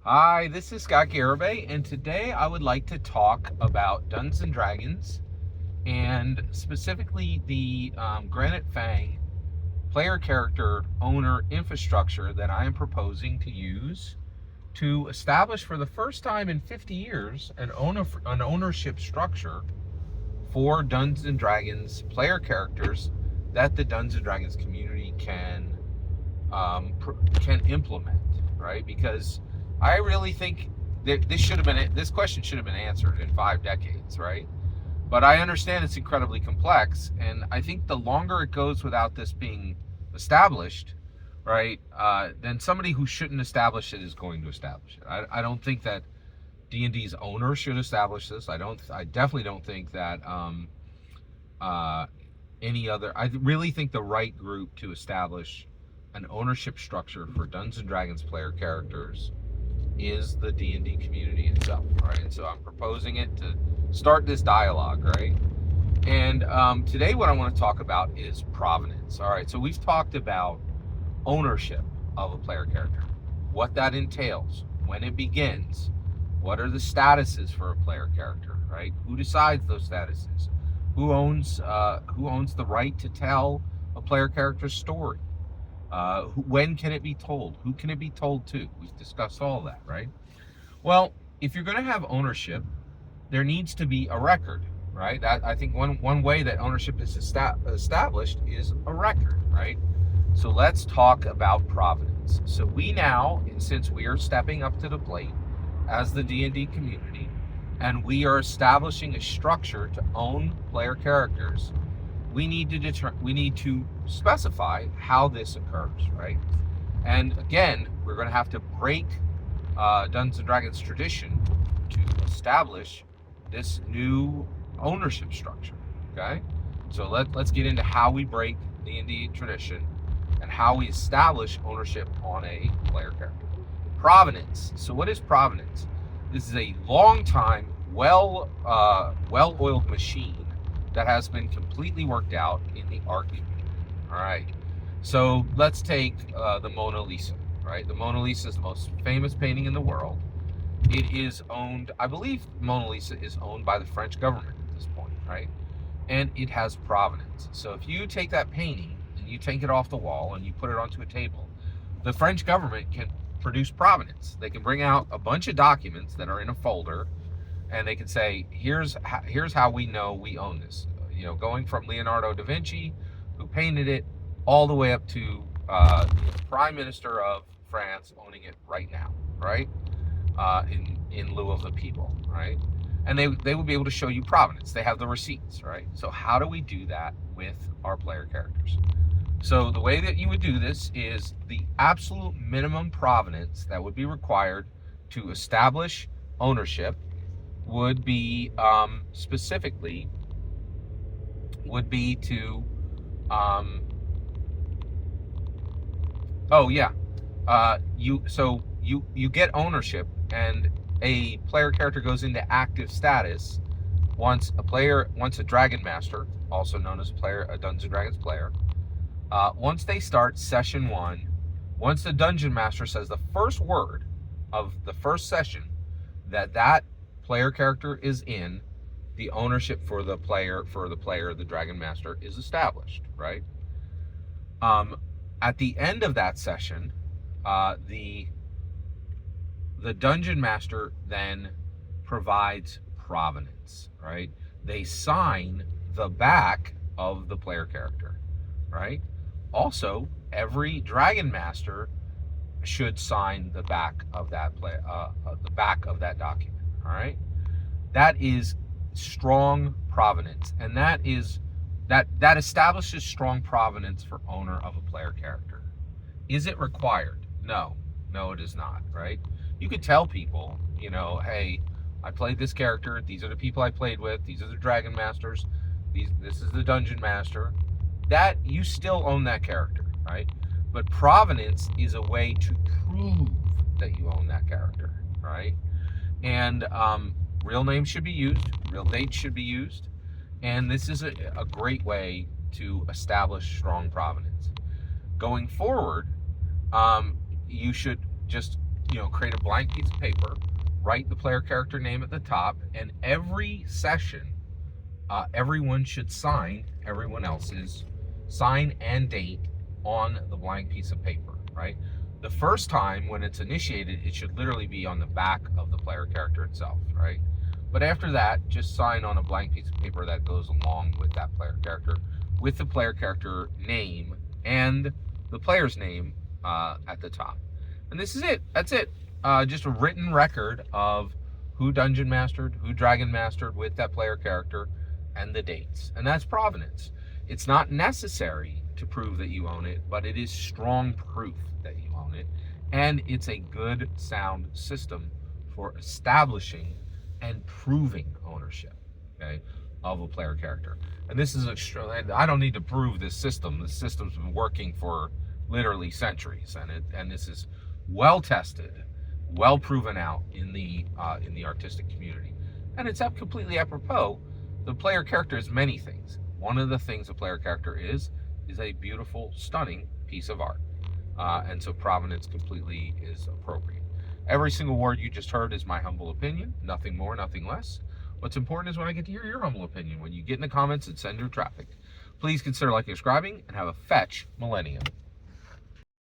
Hi, this is Scott Garibay, and today I would like to talk about Dungeons and Dragons, and specifically the Granite Fang player character owner infrastructure that I am proposing to use to establish for the first time in 50 years an ownership structure for Dungeons and Dragons player characters that the Dungeons and Dragons community can implement, right? Because I really think that this question should have been answered in 5 decades, right? But I understand it's incredibly complex, and I think the longer it goes without this being established, right, then somebody who shouldn't establish it is going to establish it. I don't think that D&D's owner should establish this. I definitely don't think that any other. I really think the right group to establish an ownership structure for Dungeons and Dragons player characters is the D&D community itself, right? And so I'm proposing it to start this dialogue, right? And today what I want to talk about is provenance. All right, so we've talked about ownership of a player character, what that entails, when it begins, what are the statuses for a player character, right? Who decides those statuses? Who owns the right to tell a player character's story? When can it be told? Who can it be told to? We've discussed all that, right? Well, if you're going to have ownership, there needs to be a record, right? I think one way that ownership is established is a record, right? So let's talk about provenance. So we now, since we are stepping up to the plate as the D&D community, and we are establishing a structure to own player characters, we need to specify how this occurs, right? And again, we're going to have to break Dungeons and Dragons tradition to establish this new ownership structure. Okay, so let's get into how we break D&D tradition and how we establish ownership on a player character. Provenance. So what is provenance? This is a long time, well-oiled machine that has been completely worked out in the art community. All right, so let's take the Mona Lisa, right? The Mona Lisa is the most famous painting in the world. It is owned, I believe Mona Lisa is owned by the French government at this point, right? And it has provenance. So if you take that painting and you take it off the wall and you put it onto a table, the French government can produce provenance. They can bring out a bunch of documents that are in a folder, and they can say, here's how we know we own this. You know, going from Leonardo da Vinci, who painted it, all the way up to the Prime Minister of France owning it right now, right? In lieu of the people, right? And they will be able to show you provenance. They have the receipts, right? So how do we do that with our player characters? So the way that you would do this is the absolute minimum provenance that would be required to establish ownership would be specifically would be to you get ownership, and a player character goes into active status once a Dragon Master, also known as a Dungeons and Dragons player, once they start session 1, once the Dungeon Master says the first word of the first session that player character is in, the ownership for the player, the Dragon Master, is established, right? At the end of that session, the Dungeon Master then provides provenance, right? They sign the back of the player character, right? Also, every Dragon Master should sign the back of that document. All right, that is strong provenance, and that establishes strong provenance for owner of a player character. Is it required? No, it is not. Right? You could tell people, hey, I played this character. These are the people I played with. These are the Dragon Masters. This is the Dungeon Master. That you still own that character, right? But provenance is a way to prove that you own that character, right? And real names should be used, real dates should be used, and this is a great way to establish strong provenance. Going forward, you should just create a blank piece of paper, write the player character name at the top, and every session, everyone should sign everyone else's sign and date on the blank piece of paper, right? The first time when it's initiated, it should literally be on the back of the player character itself, right? But after that, just sign on a blank piece of paper that goes along with that player character, with the player character name and the player's name at the top. And this is it. That's it. Just a written record of who dungeon mastered, who dragon mastered with that player character, and the dates. And that's Provenance. It's not necessary to prove that you own it, but it is strong proof that you own it. And it's a good, sound system for establishing and proving ownership, okay, of a player character. And this is I don't need to prove this system. This system's been working for literally centuries, and this is well tested, well proven out in the artistic community. And it's completely apropos. The player character is many things. One of the things a player character is a beautiful, stunning piece of art. And so Provenance completely is appropriate. Every single word you just heard is my humble opinion. Nothing more, nothing less. What's important is when I get to hear your humble opinion, when you get in the comments and send your traffic. Please consider liking and subscribing, and have a fetch millennium.